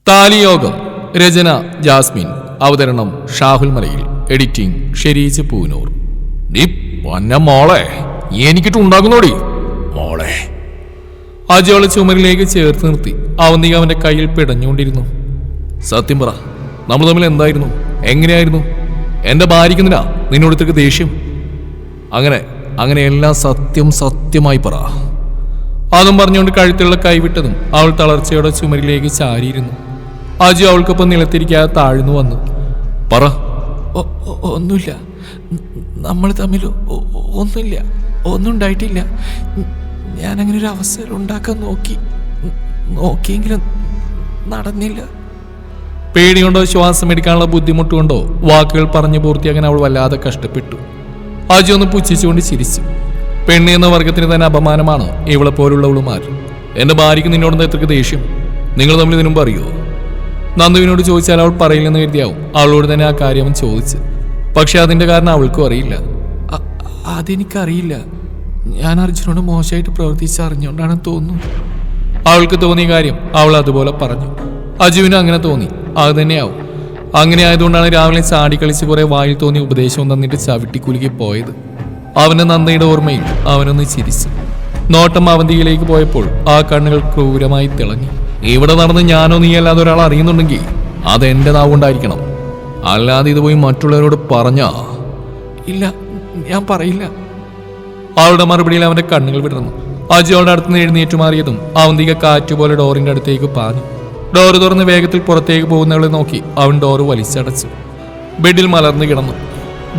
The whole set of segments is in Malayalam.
താലിയോഗം. രചന ജാസ്മിൻ. അവതരണം ഷാഹുൽ മലയിൽ. എഡിറ്റിംഗ് ഷെരീജ് പൂനൂർ. നീ പൊന്ന മോളെ എനിക്കിട്ട് ഉണ്ടാക്കുന്നോടി മോളെ. അജു അവളെ ചുമരിലേക്ക് ചേർത്ത് നിർത്തി. അവന്തിക അവന്റെ കയ്യിൽ പിടഞ്ഞുകൊണ്ടിരുന്നു. സത്യം പറ, നമ്മൾ തമ്മിൽ എന്തായിരുന്നു? എങ്ങനെയായിരുന്നു? എന്റെ ഭാര്യയ്ക്കെന്തിനാ നിന്നോട് ഇത്രയ്ക്ക് ദേഷ്യം? അങ്ങനെ എല്ലാം സത്യമായി പറ. അതും പറഞ്ഞുകൊണ്ട് കഴുത്തിലുള്ള കൈവിട്ടതും അവൾ തളർച്ചയോടെ ചുമരിലേക്ക് ചാരിയിരുന്നു. അജു അവൾക്കൊപ്പം നിലത്തിരിക്കാതെ താഴ്ന്നു വന്നു. പറ. ഒന്നുമില്ല, നമ്മൾ തമ്മിൽ ഒന്നുമില്ല, ഒന്നും ഉണ്ടായിട്ടില്ല. ഞാനങ്ങനെ ഒരു അവസരം ഉണ്ടാക്കാൻ നോക്കിയെങ്കിലും നടന്നില്ല. പേടി കൊണ്ടോ ശ്വാസം എടുക്കാനുള്ള ബുദ്ധിമുട്ട് കൊണ്ടോ വാക്കുകൾ പറഞ്ഞു പൂർത്തിയാക്കാൻ അവൾ വല്ലാതെ കഷ്ടപ്പെട്ടു. അജു ഒന്ന് പുച്ഛിച്ചുകൊണ്ട് ചിരിച്ചു. പെണ്ണ് എന്ന വർഗത്തിന് തന്നെ അപമാനമാണ് ഇവളെ പോലുള്ളവളുമാർ. എന്റെ ഭാര്യയ്ക്ക് നിന്നോട് എത്രയ്ക്ക് ദേഷ്യം? നിങ്ങൾ തമ്മിൽ ഇതിനും പറയുമോ? നന്ദുവിനോട് ചോദിച്ചാൽ അവൾ പറയില്ലെന്ന് കരുതിയാവും അവളോട് തന്നെ ആ കാര്യം അവൻ ചോദിച്ചു. പക്ഷെ അതിന്റെ കാരണം അവൾക്കും അറിയില്ല. അതെനിക്കറിയില്ല. ഞാൻ അർജുനോട് മോശമായിട്ട് പ്രവർത്തിച്ചറിഞ്ഞുകൊണ്ടാണെന്ന് തോന്നുന്നു. അവൾക്ക് തോന്നിയ കാര്യം അവൾ അതുപോലെ പറഞ്ഞു. അജുവിനും അങ്ങനെ തോന്നി. അത് തന്നെയാവും. അങ്ങനെ ആയതുകൊണ്ടാണ് രാവിലെ ചാടിക്കളിച്ച് കുറെ വായിൽ തോന്നി ഉപദേശവും തന്നിട്ട് ചവിട്ടിക്കുലുക്കി പോയത്. അവന്റെ നന്ദയുടെ ഓർമ്മയിൽ അവനൊന്ന് ചിരിച്ചു. നോട്ടം അവന്തിയിലേക്ക് പോയപ്പോൾ ആ കണ്ണുകൾ ക്രൂരമായി തിളങ്ങി. ഇവിടെ നടന്ന് ഞാനോ നീ അല്ലാതെ ഒരാൾ അറിയുന്നുണ്ടെങ്കിൽ അതെന്റെ നാവുകൊണ്ടായിരിക്കണം. അല്ലാതെ ഇത് പോയി മറ്റുള്ളവരോട് പറഞ്ഞാ? ഇല്ല, ഞാൻ പറയില്ല. അവളുടെ മറുപടിയിൽ അവന്റെ കണ്ണുകൾ വിടർന്നു. അജു അവളുടെ അടുത്ത് എഴുന്നേറ്റ് മാറിയതും അവന്തിക കാറ്റുപോലെ ഡോറിന്റെ അടുത്തേക്ക് പാഞ്ഞു. ഡോറ് തുറന്ന് വേഗത്തിൽ പുറത്തേക്ക് പോകുന്നവളെ നോക്കി അവൻ ഡോറ് വലിച്ചടച്ചു. ബെഡിൽ മലർന്നു കിടന്നു.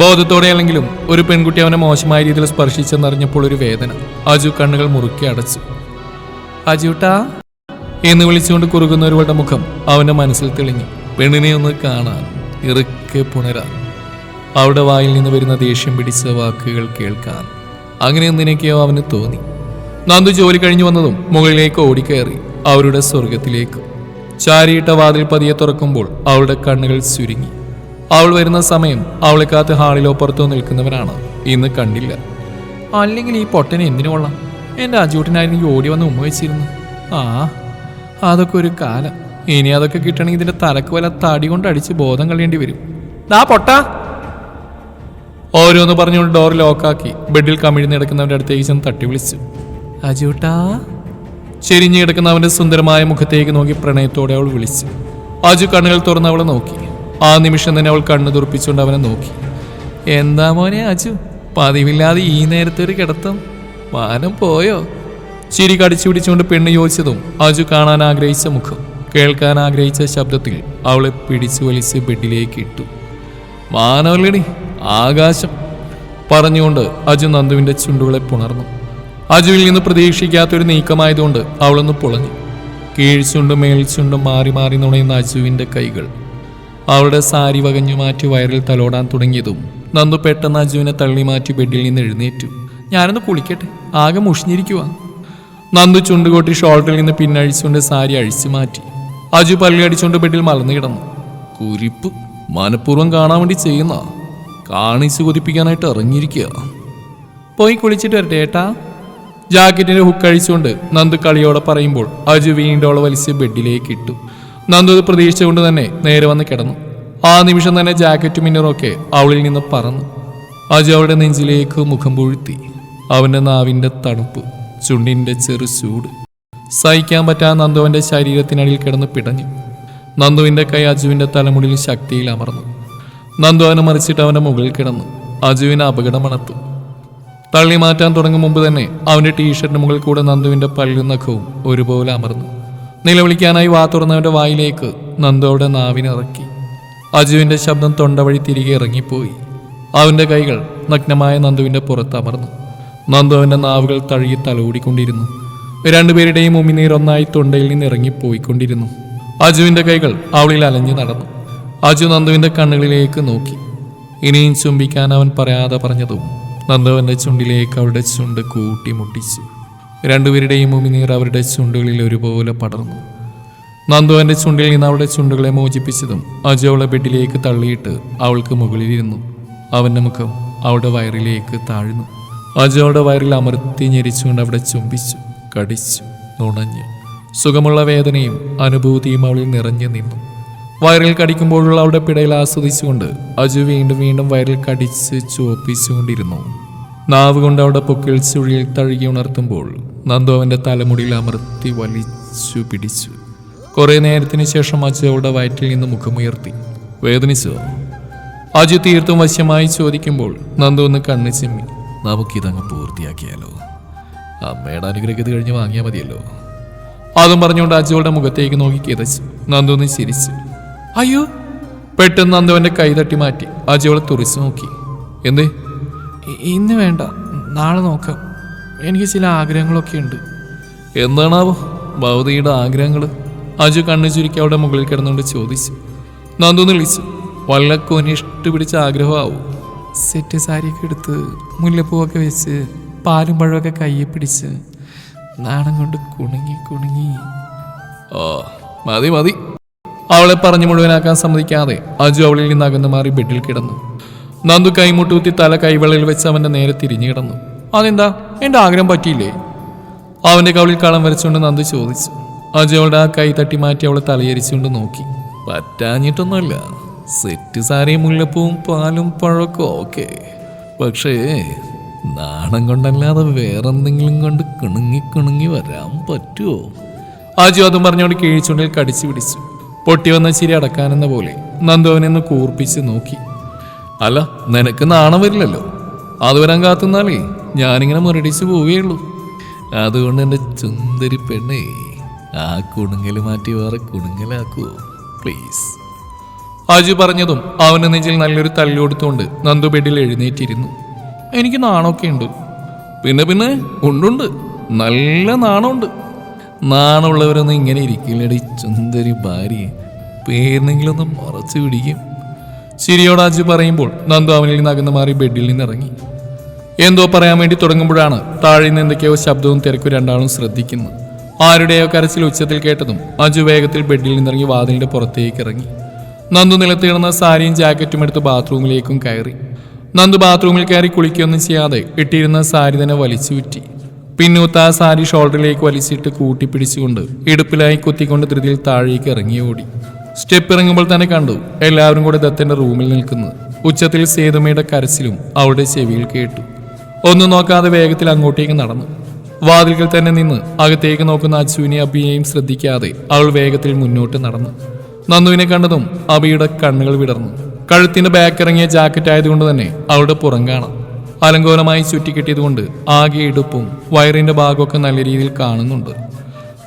ബോധത്തോടെ അല്ലെങ്കിലും ഒരു പെൺകുട്ടി അവനെ മോശമായ രീതിയിൽ സ്പർശിച്ചെന്നറിഞ്ഞപ്പോൾ ഒരു വേദന. അജു കണ്ണുകൾ മുറുക്കി അടച്ചു. അജുട്ടാ എന്ന് വിളിച്ചുകൊണ്ട് കുറുകുന്നവരുടെ മുഖം അവന്റെ മനസ്സിൽ തെളിഞ്ഞു. പെണ്ണിനെ ഒന്ന് കാണാൻ, ഇറുക്കെ പുണരാൻ, അവളുടെ വായിൽ നിന്ന് വരുന്ന ദേഷ്യം പിടിച്ച വാക്കുകൾ കേൾക്കാൻ, അങ്ങനെ എന്തിനൊക്കെയോ അവന് തോന്നി. നന്ദു ജോലി കഴിഞ്ഞു വന്നതും മുകളിലേക്ക് ഓടിക്കയറി അവരുടെ സ്വർഗത്തിലേക്ക്. ചാരിയിട്ട വാതിൽ പതിയെ തുറക്കുമ്പോൾ അവളുടെ കണ്ണുകൾ ചുരുങ്ങി. അവൾ വരുന്ന സമയം അവളെ കാത്ത് ഹാളിലോ പുറത്തോ നിൽക്കുന്നവനാണ് ഇന്ന് കണ്ടില്ല. അല്ലെങ്കിൽ ഈ പൊട്ടനെ എന്തിനു കൊള്ളാം? എൻ്റെ അജൂട്ടിനായിരുന്നെങ്കിൽ ഓടി വന്ന് ഉമ്മ വെച്ചിരുന്നു. അതൊക്കെ ഒരു കാലം. ഇനി അതൊക്കെ കിട്ടണമെങ്കിൽ ഇതിന്റെ തലക്ക് വല്ല തടി കൊണ്ട് അടിച്ച് ബോധം കളയേണ്ടി വരും. ദാ പൊട്ട! ഓരോന്ന് പറഞ്ഞുകൊണ്ട് ഡോർ ലോക്കാക്കി ബെഡിൽ കമിഴ്ന്ന് കിടക്കുന്നവന്റെ അടുത്തേക്ക് ചെന്ന് തട്ടി വിളിച്ചു. അജൂട്ടാ! ചെരിഞ്ഞു കിടക്കുന്ന അവന്റെ സുന്ദരമായ മുഖത്തേക്ക് നോക്കി പ്രണയത്തോടെ അവൾ വിളിച്ചു. അജു കണ്ണുകൾ തുറന്ന് അവളെ നോക്കി. ആ നിമിഷം തന്നെ അവൾ കണ്ണു തുറപ്പിച്ചുകൊണ്ട് അവനെ നോക്കി. എന്താ മോനെ അജു, പതിവില്ലാതെ ഈ നേരത്തെ ഒരു കിടത്തം? മാനം പോയോ? ചിരി കടിച്ചു പിടിച്ചുകൊണ്ട് പെണ്ണ് ചോദിച്ചതും അജു കാണാൻ ആഗ്രഹിച്ച മുഖം, കേൾക്കാൻ ആഗ്രഹിച്ച ശബ്ദത്തിൽ അവളെ പിടിച്ചു വലിച്ച് ബെഡിലേക്ക് ഇട്ടു. മാനവല്ലടി, ആകാശം പറഞ്ഞുകൊണ്ട് അജു നന്ദുവിന്റെ ചുണ്ടുകളെ പുണർന്നു. അജുവിൽ നിന്ന് പ്രതീക്ഷിക്കാത്തൊരു നീക്കമായതുകൊണ്ട് അവളൊന്ന് പുളഞ്ഞു. കീഴ്ചുണ്ടും മേൽച്ചുണ്ടും മാറി മാറി നുണയുന്ന അജുവിന്റെ കൈകൾ അവളുടെ സാരി വകഞ്ഞു മാറ്റി വയറിൽ തലോടാൻ തുടങ്ങിയതും നന്ദു പെട്ടെന്ന് അജുവിനെ തള്ളി മാറ്റി ബെഡിൽ നിന്ന് എഴുന്നേറ്റു. ഞാനൊന്ന് കുളിക്കട്ടെ, ആകെ മുഷിഞ്ഞിരിക്കുക. നന്ദു ചുണ്ടുകൊട്ടി ഷോൾട്ടിൽ നിന്ന് പിന്നഴിച്ചുകൊണ്ട് സാരി അഴിച്ചു മാറ്റി. അജു പല്ലി അടിച്ചുകൊണ്ട് ബെഡിൽ മലർന്നു കിടന്നു. കുരിപ്പ് മനഃപൂർവ്വം കാണാൻ വേണ്ടി ചെയ്യുന്ന, കാണിച്ച് കൊതിപ്പിക്കാനായിട്ട് ഇറങ്ങിയിരിക്കുക. പോയി കുളിച്ചിട്ട് വരട്ടെ ഏട്ടാ. ജാക്കറ്റിന്റെ ഹുക്ക് അഴിച്ചുകൊണ്ട് നന്ദു കളിയോടെ പറയുമ്പോൾ അജു വീണ്ടും അവളെ വലിച്ച് ബെഡിലേക്ക് ഇട്ടു. നന്ദു അത് പ്രതീക്ഷിച്ചുകൊണ്ട് തന്നെ നേരെ വന്ന് കിടന്നു. ആ നിമിഷം തന്നെ ജാക്കറ്റും മിന്നറൊക്കെ അവളിൽ നിന്ന് പറന്നു. അജു അവളുടെ നെഞ്ചിലേക്ക് മുഖം പൂഴ്ത്തി. അവന്റെ നാവിന്റെ തണുപ്പ്, ചുണ്ടിന്റെ ചെറു ചൂട് സഹിക്കാൻ പറ്റാൻ നന്ദുവിന്റെ ശരീരത്തിനടിയിൽ കിടന്ന് പിടഞ്ഞു. നന്ദുവിന്റെ കൈ അജുവിന്റെ തലമുടിയിൽ ശക്തിയിൽ അമർന്നു. നന്ദു അവനെ മറിച്ചിട്ട് അവന്റെ മുകളിൽ കിടന്നു. അജുവിന് അപകടമണത്തു. തള്ളി മാറ്റാൻ തുടങ്ങും മുമ്പ് തന്നെ അവന്റെ ടീഷർട്ടിന് മുകളിൽ കൂടെ നന്ദുവിന്റെ പല്ലും നഖവും ഒരുപോലെ അമർന്നു. നിലവിളിക്കാനായി വാ തുറന്നവന്റെ വായിലേക്ക് നന്ദു അവരുടെ നാവിനിറക്കി. അജുവിന്റെ ശബ്ദം തൊണ്ട വഴി തിരികെ ഇറങ്ങിപ്പോയി. അവന്റെ കൈകൾ നഗ്നമായ നന്ദുവിന്റെ പുറത്തമർന്നു. നന്ദു അവന്റെ നാവുകൾ തഴുകി തലോടിക്കൊണ്ടിരുന്നു. രണ്ടുപേരുടെയും ഉമിനീർ ഒന്നായി തൊണ്ടയിൽ നിന്ന് ഇറങ്ങിപ്പോയിക്കൊണ്ടിരുന്നു. അജുവിന്റെ കൈകൾ അവളിൽ അലഞ്ഞു നടന്നു. അജു നന്ദുവിന്റെ കണ്ണുകളിലേക്ക് നോക്കി. ഇനിയും ചുംബിക്കാൻ അവൻ പറയാതെ പറഞ്ഞതും നന്ദുവിന്റെ ചുണ്ടിലേക്ക് അവരുടെ ചുണ്ട് കൂട്ടിമുട്ടിച്ചു. രണ്ടുപേരുടെയും ഉമിനീർ അവരുടെ ചുണ്ടുകളിൽ ഒരുപോലെ പടർന്നു. നന്ദുവിന്റെ ചുണ്ടിൽ നിന്ന് അവളുടെ ചുണ്ടുകളെ മോചിപ്പിച്ചതും അജു അവളെ ബെഡിലേക്ക് തള്ളിയിട്ട് അവൾക്ക് മുകളിലിരുന്നു. അവന്റെ മുഖം അവളുടെ വയറിലേക്ക് താഴ്ന്നു. അജു അവളുടെ വയറിൽ അമർത്തി ഞെരിച്ചുകൊണ്ട് അവിടെ ചുംബിച്ചു, കടിച്ചു, നുണഞ്ഞു. സുഖമുള്ള വേദനയും അനുഭൂതിയും അവളിൽ നിറഞ്ഞു നിന്നു. വയറിൽ കടിക്കുമ്പോഴുള്ള അവളുടെ പിടയിൽ ആസ്വദിച്ചുകൊണ്ട് അജു വീണ്ടും വീണ്ടും വയറിൽ കടിച്ച് ചുവപ്പിച്ചുകൊണ്ടിരുന്നു. നാവ് കൊണ്ട് അവിടെ പൊക്കിൾ ചുഴിയിൽ തഴുകി ഉണർത്തുമ്പോൾ നന്ദു അവൻ്റെ തലമുടിയിൽ അമർത്തി വലിച്ചു പിടിച്ചു. കുറെ നേരത്തിന് ശേഷം അജു അവളുടെ വയറ്റിൽ നിന്ന് മുഖമുയർത്തി. വേദനിച്ചോ? അജു തീർത്തും വശ്യമായി ചോദിക്കുമ്പോൾ നന്ദു ഒന്ന് കണ്ണു ചിമ്മി. നമുക്കിതങ്ങ് പൂർത്തിയാക്കിയാലോ? അമ്മയുടെ അനുഗ്രഹത്തിൽ കഴിഞ്ഞ് വാങ്ങിയാൽ മതിയല്ലോ. അതും പറഞ്ഞുകൊണ്ട് അജുവളുടെ മുഖത്തേക്ക് നോക്കി കിതച്ചു. നന്ദു ഒന്ന് ചിരിച്ചു. അയ്യോ! പെട്ടെന്ന് നന്ദുവിൻ്റെ കൈ തട്ടി മാറ്റി അജുവളെ തുറിച്ചു നോക്കി. എന്തേ? ഇന്ന് വേണ്ട, നാളെ നോക്കാം. എനിക്ക് ചില ആഗ്രഹങ്ങളൊക്കെ ഉണ്ട്. എന്താണാവോ ഭൗതിയുടെ ആഗ്രഹങ്ങൾ? അജു കണ്ണു ചുരുക്കി അവളുടെ മുകളിൽ കിടന്നുകൊണ്ട് ചോദിച്ചു. നന്ദു വിളിച്ചു. വല്ല കൊനിഷ്ടു പിടിച്ച ആഗ്രഹമാവും. സെറ്റ് സാരിയൊക്കെ എടുത്ത് മുല്ലപ്പൂവൊക്കെ വെച്ച് പാലും പഴമൊക്കെ കയ്യെ പിടിച്ച് നാണം കൊണ്ട് കുണുങ്ങി കുണുങ്ങി. ഓ മതി മതി. അവളെ പറഞ്ഞു മുഴുവനാക്കാൻ സമ്മതിക്കാതെ അജു അവളിൽ നിന്ന് അകന്നു മാറി ബെഡിൽ കിടന്നു. നന്ദു കൈമുട്ടൂത്തി തല കൈവെള്ളയിൽ വെച്ച് അവൻ്റെ നേരെ തിരിഞ്ഞു കിടന്നു. അതെന്താ, എൻ്റെ ആഗ്രഹം പറ്റിയില്ലേ? അവൻ്റെ കവളിൽ കളം വരച്ചുകൊണ്ട് നന്ദു ചോദിച്ചു. അജു അവളുടെ ആ കൈ തട്ടി മാറ്റി അവളെ തലയരിച്ചുകൊണ്ട് നോക്കി. പറ്റാഞ്ഞിട്ടൊന്നുമല്ല, സെറ്റ് സാരിയും മുല്ലപ്പൂവും പാലും പഴമൊക്കെ ഓക്കെ. പക്ഷേ നാണം കൊണ്ടല്ലാതെ വേറെന്തെങ്കിലും കൊണ്ട് കുണുങ്ങി കുണുങ്ങി വരാൻ പറ്റുമോ? അജു അതും പറഞ്ഞോണ്ട് കീഴ്ച്ചുണ്ടിൽ കടിച്ചു പിടിച്ചു. പൊട്ടി വന്ന ചിരി അടക്കാനെന്ന പോലെ നന്ദു അവനെന്ന് കൂർപ്പിച്ച് നോക്കി. അല്ല, നിനക്ക് നാണം വരില്ലല്ലോ. അത് വരാൻ കാത്തുന്നാലേ ഞാനിങ്ങനെ മുരടിച്ച് പോവുകയുള്ളൂ. അതുകൊണ്ട് എൻ്റെ ചുന്ദരി പെണ്ണേ, ആ കുണുങ്ങൽ മാറ്റി വേറെ കുണുങ്ങലാക്കുവോ പ്ലീസ്? അജു പറഞ്ഞതും അവൻ്റെ നെഞ്ചിൽ നല്ലൊരു തല്ലു കൊടുത്തുകൊണ്ട് നന്ദു ബെഡിൽ എഴുന്നേറ്റിരുന്നു. എനിക്ക് നാണമൊക്കെ ഉണ്ട്. പിന്നെ പിന്നെ ഉണ്ടുണ്ട്, നല്ല നാണമുണ്ട്. നാണമുള്ളവരൊന്നും ഇങ്ങനെ ഇരിക്കില്ലടി ചുന്ദരി ഭാര്യയെ. പേരിനെങ്കിലും ഒന്ന് മറച്ചു പിടിക്കും. ചിരിയോട് അജു പറയുമ്പോൾ നന്ദു അവനിൽ നിന്ന് അകന്നു മാറി ബെഡിൽ നിന്ന് ഇറങ്ങി. എന്തോ പറയാൻ വേണ്ടി തുടങ്ങുമ്പോഴാണ് താഴെ നിന്ന് എന്തൊക്കെയോ ശബ്ദവും തിരക്കും രണ്ടാളും ശ്രദ്ധിക്കുന്നത്. ആരുടെയോ കരച്ചിൽ ഉച്ചത്തിൽ കേട്ടതും അജു വേഗത്തിൽ ബെഡിൽ നിന്നിറങ്ങി വാതിലിന്റെ പുറത്തേക്ക് ഇറങ്ങി. നന്ദു നിലത്ത് കിടന്ന സാരിയും ജാക്കറ്റും എടുത്ത് ബാത്റൂമിലേക്കും കയറി. നന്ദു ബാത്റൂമിൽ കയറി കുളിക്കുകയൊന്നും ചെയ്യാതെ ഇട്ടിരുന്ന സാരി തന്നെ വലിച്ചു ചുറ്റി. പിന്നൂത്ത ആ സാരി ഷോൾഡറിലേക്ക് വലിച്ചിട്ട് കൂട്ടിപ്പിടിച്ചുകൊണ്ട് ഇടുപ്പിലായി കുത്തിക്കൊണ്ട് ധൃതിയിൽ താഴേക്ക് ഇറങ്ങി ഓടി. സ്റ്റെപ്പ് ഇറങ്ങുമ്പോൾ തന്നെ കണ്ടു എല്ലാവരും കൂടെ ദത്തന്റെ റൂമിൽ നിൽക്കുന്നു. ഉച്ചത്തിൽ സേതുമയുടെ കരച്ചിലും അവളുടെ ചെവിയിൽ കേട്ടു. ഒന്നും നോക്കാതെ വേഗത്തിൽ അങ്ങോട്ടേക്ക് നടന്നു. വാതിൽക്കൽ തന്നെ നിന്ന് അകത്തേക്ക് നോക്കുന്ന അച്ചുവിനെ അബിയെയും ശ്രദ്ധിക്കാതെ അവൾ വേഗത്തിൽ മുന്നോട്ട് നടന്നു. നന്ദുവിനെ കണ്ടതും അബിയുടെ കണ്ണുകൾ വിടർന്നു. കഴുത്തിന്റെ ബാക്ക് ഇറങ്ങിയ ജാക്കറ്റ് ആയതുകൊണ്ട് തന്നെ അവളുടെ പുറം കാണാം. അലങ്കോലമായി ചുറ്റിക്കെട്ടിയതുകൊണ്ട് ആകെ ഇടുപ്പും വയറിന്റെ ഭാഗമൊക്കെ നല്ല രീതിയിൽ കാണുന്നുണ്ട്.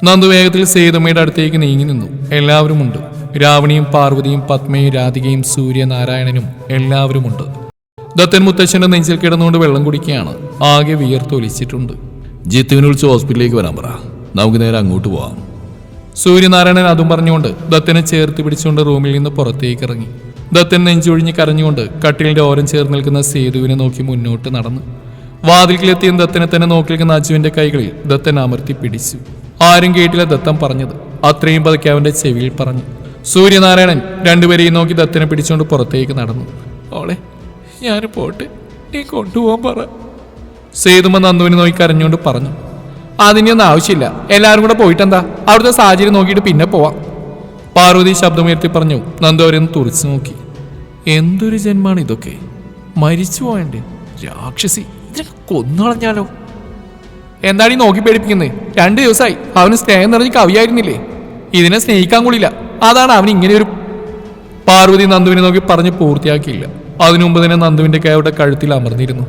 നന്ദു വേഗത്തിൽ സേതുമയുടെ അടുത്തേക്ക് നീങ്ങി നിന്നു. എല്ലാവരുമുണ്ട്. രാവണിയും പാർവതിയും പത്മയും രാധികയും സൂര്യനാരായണനും എല്ലാവരുമുണ്ട്. ദത്തൻ മുത്തച്ഛന്റെ നെഞ്ചിൽ കിടന്നുകൊണ്ട് വെള്ളം കുടിക്കുകയാണ്. ആകെ വിയർത്തൊലിച്ചിട്ടുണ്ട്. ജിത്തുവിനെ വിളിച്ച് ഹോസ്പിറ്റലിലേക്ക് വരാൻ പറ, നമുക്ക് നേരെ അങ്ങോട്ട് പോവാം. സൂര്യനാരായണൻ അതും പറഞ്ഞുകൊണ്ട് ദത്തനെ ചേർത്ത് പിടിച്ചുകൊണ്ട് റൂമിൽ നിന്ന് പുറത്തേക്ക് ഇറങ്ങി. ദത്തൻ നെഞ്ചൊഴിഞ്ഞ് കരഞ്ഞുകൊണ്ട് കട്ടിലിന്റെ ഓരം ചേർന്ന് നിൽക്കുന്ന സേതുവിനെ നോക്കി മുന്നോട്ട് നടന്നു. വാതിൽക്കിലെത്തിയ ദത്തനെ തന്നെ നോക്കി നിൽക്കുന്ന അജുവിന്റെ കൈകളിൽ ദത്തൻ അമർത്തി പിടിച്ചു. ആരും കേട്ടില്ല ദത്തൻ പറഞ്ഞത്. അത്രയും പതുക്കെ അവന്റെ ചെവിയിൽ പറഞ്ഞു. സൂര്യനാരായണൻ രണ്ടുപേരെയും നോക്കി ദത്തനെ പിടിച്ചുകൊണ്ട് പുറത്തേക്ക് നടന്നു. ഓളെ ഞാൻ പോട്ടെ, നീ കൊണ്ടുപോകാൻ പറ. സേതുമ നന്ദുവിനെ നോക്കി കരഞ്ഞുകൊണ്ട് പറഞ്ഞു. അതിനൊന്നും ആവശ്യമില്ല, എല്ലാവരും കൂടെ പോയിട്ടെന്താ, അവിടുത്തെ സാഹചര്യം നോക്കിയിട്ട് പിന്നെ പോവാം. പാർവതി ശബ്ദമുയർത്തി പറഞ്ഞു. നന്ദു അവരെന്ന് തുറച്ചു നോക്കി. എന്തൊരു ജന്മാണ് ഇതൊക്കെ? മരിച്ചു പോയണ്ടേ രാക്ഷസി, ഇതിനൊക്കെ കൊന്നുകളഞ്ഞാലോ? എന്താണീ നോക്കി പേടിപ്പിക്കുന്നത്? 2 ദിവസമായി അവന് സ്നേഹം നിറഞ്ഞ് കവിയായിരുന്നില്ലേ? ഇതിനെ സ്നേഹിക്കാൻ കൂടിയില്ല, അതാണ് അവൻ ഇങ്ങനെ ഒരു. പാർവതി നന്ദുവിനെ നോക്കി പറഞ്ഞ് പൂർത്തിയാക്കിയില്ല. അതിനു മുമ്പ് തന്നെ നന്ദുവിന്റെ കൈ അവരുടെ കഴുത്തിൽ അമർന്നിരുന്നു.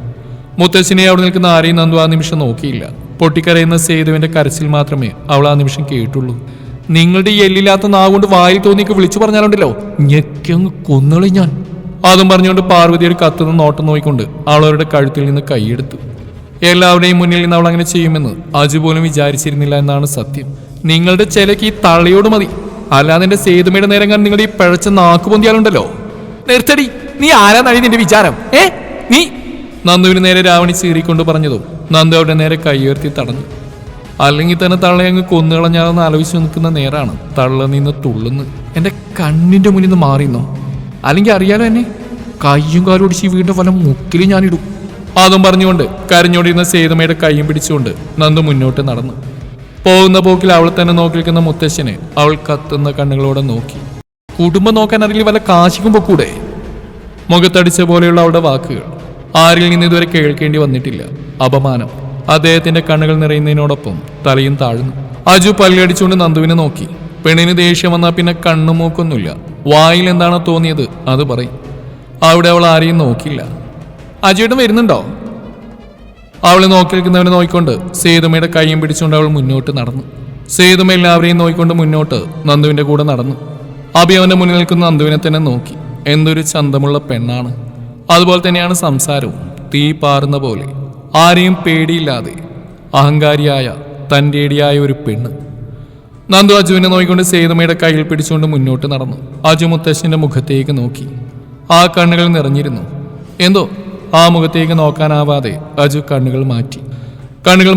മുത്തച്ഛനെ അവിടെ നിൽക്കുന്ന ആരെയും നന്ദു ആ നിമിഷം നോക്കിയില്ല. പൊട്ടിക്കരയുന്ന സേതുവിന്റെ കരച്ചിൽ മാത്രമേ അവൾ ആ നിമിഷം കേട്ടുള്ളൂ. നിങ്ങളുടെ ഈ എല്ലില്ലാത്ത നാവുകൊണ്ട് വായിൽ തോന്നിയൊക്കെ വിളിച്ചു പറഞ്ഞാലുണ്ടല്ലോ, ഞെക്കങ്ങ് കൊന്നുകളി ഞാൻ. അതും പറഞ്ഞുകൊണ്ട് പാർവതി ഒരു കത്തുന്ന നോട്ടം നോക്കിക്കൊണ്ട് അവൾ അവരുടെ കഴുത്തിൽ നിന്ന് കൈയെടുത്തു. എല്ലാവരുടെയും മുന്നിൽ നിന്ന് അവൾ അങ്ങനെ ചെയ്യുമെന്ന് അജു പോലും വിചാരിച്ചിരുന്നില്ല എന്നാണ് സത്യം. നിങ്ങളുടെ ചിലക്ക് ഈ തള്ളയോട് മതി, അല്ലാതെ എന്റെ സേതുമയുടെ നേരം കണ്ട് നിങ്ങളുടെ ഈ പിഴച്ച നാക്ക് പൊന്തിയാലുണ്ടല്ലോ. നിർത്തടി, നീ ആരാന്നാണ് നിന്റെ വിചാരം? നീ നന്ദുവിന് നേരെ രാവണി ചീറിക്കൊണ്ട് പറഞ്ഞതോ നന്ദു അവിടെ നേരെ കൈയുയർത്തി തടഞ്ഞു. അല്ലെങ്കിൽ തന്നെ തള്ളയങ്ങ് കൊന്നുകളഞ്ഞാലെന്ന് ആലോചിച്ച് നിൽക്കുന്ന നേരാണ് തള്ള നിന്ന് തുള്ളുന്നു. എന്റെ കണ്ണിന്റെ മുന്നിൽ നിന്ന് മാറിയെന്നോ? അല്ലെങ്കിൽ അറിയാലോ എന്നെ, കയ്യും കാലും ഒടിച്ച് വീണ്ടും ഫലം മുക്കിൽ ഞാനിടും. അതും പറഞ്ഞുകൊണ്ട് കരഞ്ഞോണ്ടിരുന്ന സേതുമയുടെ കൈയും പിടിച്ചുകൊണ്ട് നന്ദു മുന്നോട്ട് നടന്നു. പോകുന്ന പോക്കിൽ അവൾ തന്നെ നോക്കി നിൽക്കുന്ന മുത്തശ്ശനെ അവൾ കത്തുന്ന കണ്ണുകളോടെ നോക്കി. കുടുംബം നോക്കാൻ അറിയില്ല, വല്ല കാശിക്കും പൊക്കൂടെ? മുഖത്തടിച്ച പോലെയുള്ള അവളുടെ വാക്കുകൾ ആരിൽ നിന്ന് ഇതുവരെ കേൾക്കേണ്ടി വന്നിട്ടില്ല. അപമാനം. അദ്ദേഹത്തിന്റെ കണ്ണുകൾ നിറയുന്നതിനോടൊപ്പം തലയും താഴ്ന്നു. അജു പല്ലടിച്ചുകൊണ്ട് നന്ദുവിനെ നോക്കി. പെണ്ണിന് ദേഷ്യം വന്നാൽ പിന്നെ കണ്ണു മൂക്കൊന്നുമില്ല. വായിൽ എന്താണോ തോന്നിയത് അത് പറയും. അവിടെ അവൾ ആരെയും നോക്കില്ല. അജുവേട്ടൻ വരുന്നുണ്ടോ? അവളെ നോക്കി നിൽക്കുന്നവനെ നോക്കിക്കൊണ്ട് സേതുമയുടെ കൈയും പിടിച്ചുകൊണ്ട് അവൾ മുന്നോട്ട് നടന്നു. സേതുമ എല്ലാവരെയും നോക്കിക്കൊണ്ട് മുന്നോട്ട് നന്ദുവിന്റെ കൂടെ നടന്നു. അഭി അവന്റെ മുന്നിൽ നിൽക്കുന്ന നന്ദുവിനെ തന്നെ നോക്കി. എന്തൊരു ചന്തമുള്ള പെണ്ണാണ്. അതുപോലെ തന്നെയാണ് സംസാരവും. തീ പാറുന്ന പോലെ, ആരെയും പേടിയില്ലാതെ അഹങ്കാരിയായ തൻ്റെടിയായ ഒരു പെണ്ണ്. നന്ദു അജുവിനെ നോക്കിക്കൊണ്ട് സേതുമയുടെ കയ്യിൽ പിടിച്ചുകൊണ്ട് മുന്നോട്ട് നടന്നു. അജു മുത്തശ്ശന്റെ മുഖത്തേക്ക് നോക്കി. ആ കണ്ണുകൾ നിറഞ്ഞിരുന്നു. എന്തോ ആ മുഖത്തേക്ക് നോക്കാനാവാതെ അജു കണ്ണുകൾ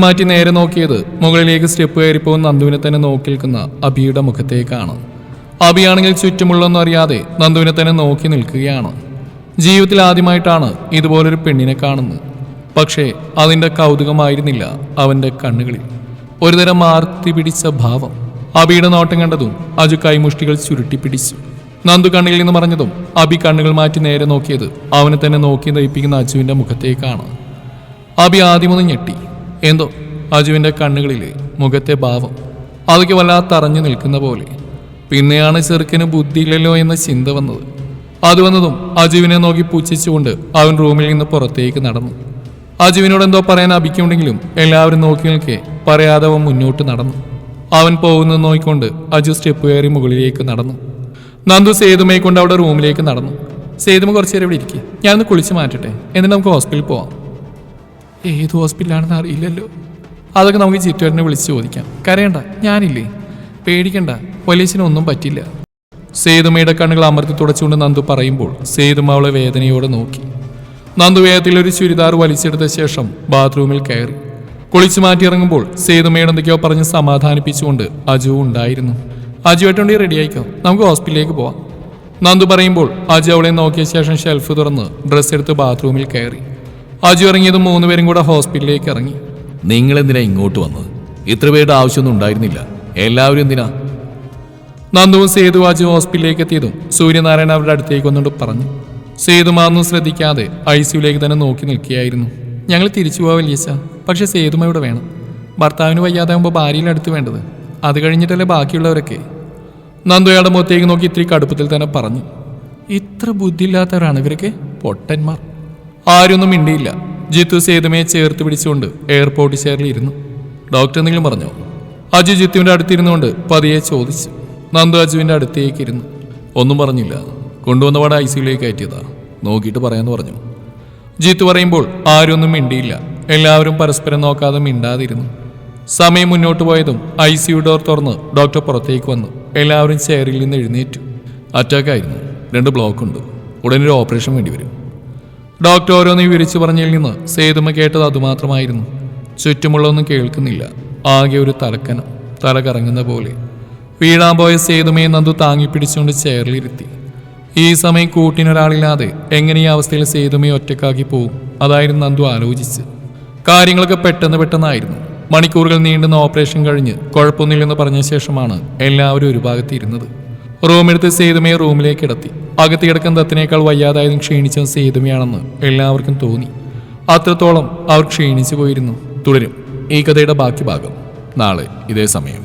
മാറ്റി നേരെ നോക്കിയത് മുകളിലേക്ക് സ്റ്റെപ്പ് കയറിപ്പോകുന്ന നന്ദുവിനെ തന്നെ നോക്കി നിൽക്കുന്ന അഭിയുടെ മുഖത്തേക്കാണ്. അഭിയാണെങ്കിൽ ചുറ്റുമുള്ളൊന്നും അറിയാതെ നന്ദുവിനെ തന്നെ നോക്കി നിൽക്കുകയാണ്. ജീവിതത്തിൽ ആദ്യമായിട്ടാണ് ഇതുപോലൊരു പെണ്ണിനെ കാണുന്നത്. പക്ഷേ അതിൻ്റെ കൗതുകമായിരുന്നില്ല അവൻ്റെ കണ്ണുകളിൽ. ഒരുതരം ആർത്തി പിടിച്ച ഭാവം. അഭിയുടെ നോട്ടം കണ്ടതും അജു കൈമുഷ്ടികൾ ചുരുട്ടിപ്പിടിച്ചു. നന്ദു കണ്ണുകളിൽ നിന്ന് പറഞ്ഞതും അഭി കണ്ണുകൾ മാറ്റി നേരെ നോക്കിയത് അവനെ തന്നെ നോക്കി ദയിപ്പിക്കുന്ന അജുവിൻ്റെ മുഖത്തേക്കാണ്. അഭി ആദ്യമൊന്ന് ഞെട്ടി. എന്തോ അജുവിൻ്റെ കണ്ണുകളിലെ മുഖത്തെ ഭാവം അതൊക്കെ വല്ലാത്തറഞ്ഞു നിൽക്കുന്ന പോലെ. പിന്നെയാണ് ചെറുക്കന് ബുദ്ധിയില്ലല്ലോ എന്ന ചിന്ത വന്നത്. അത് വന്നതും അജുവിനെ നോക്കി പുച്ഛിച്ചുകൊണ്ട് അവൻ റൂമിൽ നിന്ന് പുറത്തേക്ക് നടന്നു. അജുവിനോട് എന്തോ പറയാൻ അഭിക്കുണ്ടെങ്കിലും എല്ലാവരും നോക്കി നിൽക്കെ പറയാതെ അവൻ മുന്നോട്ട് നടന്നു. അവൻ പോകുന്നത് നോക്കിക്കൊണ്ട് അജു സ്റ്റെപ്പ് കയറി മുകളിലേക്ക് നടന്നു. നന്ദു സേതുമയെ കൊണ്ട് അവിടെ റൂമിലേക്ക് നടന്നു. സേതുമ കുറച്ചു നേരം ഇവിടെ ഇരിക്കും, ഞാനൊന്ന് കുളിച്ച് മാറ്റട്ടെ, എന്നിട്ട് നമുക്ക് ഹോസ്പിറ്റലിൽ പോവാം. ഏത് ഹോസ്പിറ്റലാണെന്ന് അറിയില്ലല്ലോ. അതൊക്കെ നമുക്ക് ചിറ്റുവരനെ വിളിച്ച് ചോദിക്കാം. കരയണ്ട, ഞാനില്ലേ, പേടിക്കണ്ട, പോലീസിനൊന്നും പറ്റില്ല. സേതുമയുടെ കണ്ണുകൾ അമർത്തി തുടച്ചുകൊണ്ട് നന്ദു പറയുമ്പോൾ സേതുമ അവളെ വേദനയോടെ നോക്കി. നന്ദു വേഗത്തിൽ ഒരു ചുരിദാർ വലിച്ചെടുത്ത ശേഷം ബാത്റൂമിൽ കയറി. കുളിച്ചു മാറ്റിയിറങ്ങുമ്പോൾ സേതുമയുടെ എന്തൊക്കെയോ പറഞ്ഞ് സമാധാനിപ്പിച്ചുകൊണ്ട് അജു ഉണ്ടായിരുന്നു. അജുവായിട്ടുണ്ടെങ്കിൽ റെഡി ആയിക്കോ, നമുക്ക് ഹോസ്പിറ്റലിലേക്ക് പോവാം. നന്ദു പറയുമ്പോൾ അജു അവളെ നോക്കിയ ശേഷം ഷെൽഫ് തുറന്ന് ഡ്രസ്സ് എടുത്ത് ബാത്റൂമിൽ കയറി. അജു ഇറങ്ങിയതും 3 പേരും കൂടെ ഹോസ്പിറ്റലിലേക്ക് ഇറങ്ങി. നിങ്ങളെന്തിനാ ഇങ്ങോട്ട് വന്നത്? ഇത്ര പേരുടെ ആവശ്യമൊന്നും ഉണ്ടായിരുന്നില്ല. എല്ലാവരും എന്തിനാ? നന്ദുവും സേതു അജു ഹോസ്പിറ്റലിലേക്ക് എത്തിയതും സൂര്യനാരായണൻ അവരുടെ അടുത്തേക്ക് വന്നുകൊണ്ട് പറഞ്ഞു. സേതുമ ഒന്നും ശ്രദ്ധിക്കാതെ ഐസിയുലേക്ക് തന്നെ നോക്കി നിൽക്കുകയായിരുന്നു. ഞങ്ങൾ തിരിച്ചു പോവാ വലിയച്ച, പക്ഷെ സേതുമ ഇവിടെ വേണം. ഭർത്താവിന് വയ്യാതാകുമ്പോൾ ഭാര്യയുടെ അടുത്ത് വേണ്ടത്, അത് കഴിഞ്ഞിട്ടല്ലേ ബാക്കിയുള്ളവരൊക്കെ. നന്ദു അയാളുടെ മുഖത്തേക്ക് നോക്കി ഇത്തിരി കടുപ്പത്തിൽ തന്നെ പറഞ്ഞു. ഇത്ര ബുദ്ധിയില്ലാത്തവരാണ് ഇവരൊക്കെ, പൊട്ടന്മാർ. ആരൊന്നും മിണ്ടിയില്ല. ജിത്തു സേതുമയെ ചേർത്ത് പിടിച്ചുകൊണ്ട് എയർപോർട്ട് ചെയറിൽ ഇരുന്നു. ഡോക്ടർ എന്തെങ്കിലും പറഞ്ഞോ? അജു ജിത്തുവിൻ്റെ അടുത്തിരുന്നുകൊണ്ട് പതിയെ ചോദിച്ചു. നന്ദു അജുവിൻ്റെ അടുത്തേക്ക് ഇരുന്നു. ഒന്നും പറഞ്ഞില്ല, കൊണ്ടുവന്ന പാടെ ഐസിയുലേക്ക് കയറ്റിയതാ, നോക്കിയിട്ട് പറയാമെന്ന് പറഞ്ഞു. ജിത്തു പറയുമ്പോൾ ആരൊന്നും മിണ്ടിയില്ല. എല്ലാവരും പരസ്പരം നോക്കാതെ മിണ്ടാതിരുന്നു. സമയം മുന്നോട്ട് പോയതും ഐസിയു ഡോർ തുറന്ന് ഡോക്ടർ പുറത്തേക്ക് വന്നു. എല്ലാവരും ചെയറിൽ നിന്ന് എഴുന്നേറ്റു. അറ്റാക്കായിരുന്നു, 2 ബ്ലോക്കുണ്ട്, ഉടനൊരു ഓപ്പറേഷൻ വേണ്ടി വരും. ഡോക്ടർ ഓരോന്ന് വിവരിച്ചു പറഞ്ഞതിൽ നിന്ന് സേതുമ കേട്ടത് അതുമാത്രമായിരുന്നു. ചുറ്റുമുള്ളൊന്നും കേൾക്കുന്നില്ല. ആകെ ഒരു തലക്കനം, തല കറങ്ങുന്ന പോലെ. വീഴാൻ പോയ സേതുമയെ നന്ദു താങ്ങി പിടിച്ചുകൊണ്ട് ചെയറിലിരുത്തി. ഈ സമയം കൂട്ടിനൊരാളില്ലാതെ എങ്ങനെ ഈ അവസ്ഥയിൽ സേതുമയെ ഒറ്റക്കാക്കി പോവും? അതായിരുന്നു നന്ദു ആലോചിച്ച്. കാര്യങ്ങളൊക്കെ പെട്ടെന്നായിരുന്നു. മണിക്കൂറുകൾ നീണ്ടുന്ന ഓപ്പറേഷൻ കഴിഞ്ഞ് കുഴപ്പമൊന്നുമില്ലെന്ന് പറഞ്ഞ ശേഷമാണ് എല്ലാവരും ഒരു ഭാഗത്ത് ഇരുന്നത്. റൂമെടുത്ത് സേതുമയെ റൂമിലേക്ക് കിടത്തി. അകത്ത് കിടക്കുന്ന ദത്തിനേക്കാൾ വയ്യാതായതും ക്ഷീണിച്ച സേതുമയാണെന്ന് എല്ലാവർക്കും തോന്നി. അത്രത്തോളം അവർ ക്ഷീണിച്ചു പോയിരുന്നു. തുടരും ഈ കഥയുടെ ബാക്കി ഭാഗം നാളെ ഇതേ സമയം.